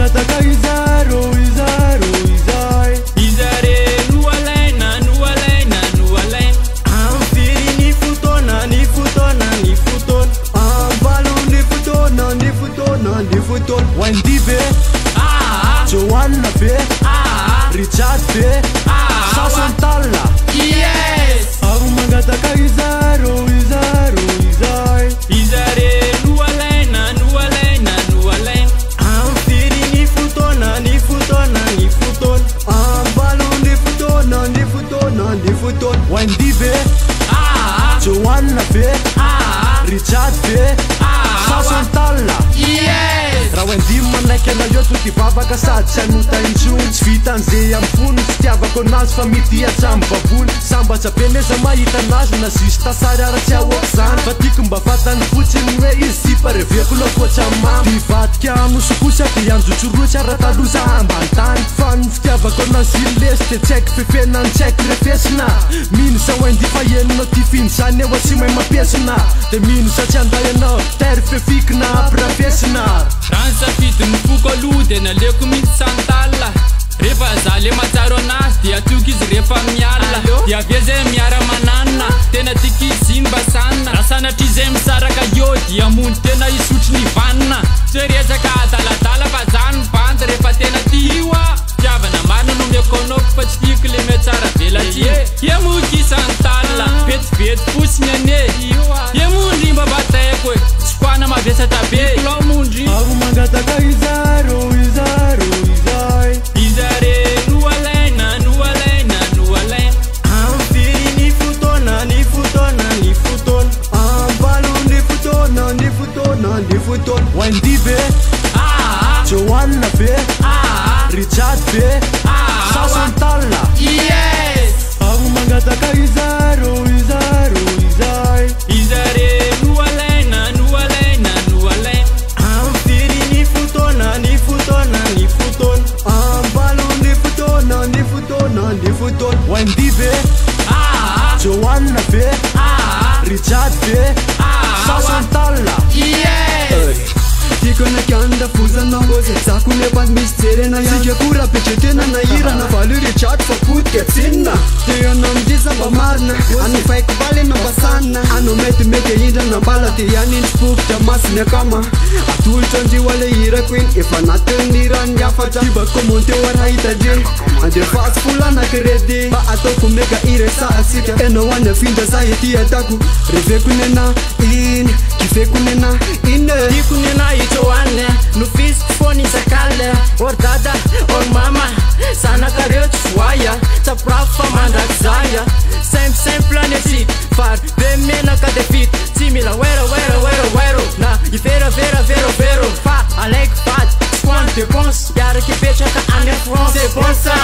mangataka izaro izay izare noalaina amfiry ny fotona ambalo ny fotona Wendy be Joanna be Richard be Sasantalla yes Aru mangataka izaro izare noalaina amfiry ny fotona ambalo ny fotona Wendy be Joanna be Richard be Sasantalla yes raha Wendy manaiky ana eo to tivavaka sady tsy anota intsony tsy vitan'izay amin'ny fony tsy tiavako anazy fa mity atsamy vavony sambatsy apeneza mahita anazy na zista sary ara tsy ahoaka zany fa tiako mba fatany fotsiny hoe izy sy pareveko lokoatsy amamy tivadika anosokosy ady anjotsorotsy ara-taloza ambany tany fa ny fitiavako anazy ilesy de tsy haiko fefenany tsy haiko refesina mino sa Wendy fa enonao ty finy zany eo tsy mahay mampiasina de mino sa tsy anday anao tery fefikina ampirafesina rano safidy mifoko aloha de naleko mihitsy Santalla rehefa za le matsaro anazy dia atoky izy rehefa miala dia avy zay miara mananina tena tiky izy iny basanina raha sanatry izay misaraka eo dia mony tena isotry ny vanina tsy hoe resaka adaladala fa zany mibandy rehefa tena tioa tiavana marina no mekonoko fa tsy tiako le metsara velaty emoky Santalla vetivety fosiny ane emondry mba bataiko e tsy koana mavesatra be lomondry aru mangataka izaro izare noalaina amfiry ny fotona ambalo ny fotona Wendy be Joanna be Richard be Sasantalla yes aru mangataka izaro izare noalaina amfiry ny fotona ambalo ny fotona Wendy be Joanna be Richard be Sasantalla yes tiako nakanda fozanao zako nefa misy jerena sika kora petretena na irana valy Richard fa potika tsinina te anao amindisa mba marina anofaiko valy anao basanina anao metimety ahindrana mbala te anindry fokitra masiny akama atolotra andrio ale irako iny efa natin'ny rany afatra tibako monteo araha hitandre andefasy folana kredy mba ataoko meka iresa asika enao any afindra za ety atako reveko nena iny kifeko nena ine tiako nena Joanna no fisiko fony isakaly or dada or mama zanakareo tsy voaya tsaprafo fa mandraky zaya simple anesika fary be menaka de fito tsy mila wero na iveravero fa alaiky vady tsy koany dépense iaraky ipetraka any France c'est bon ça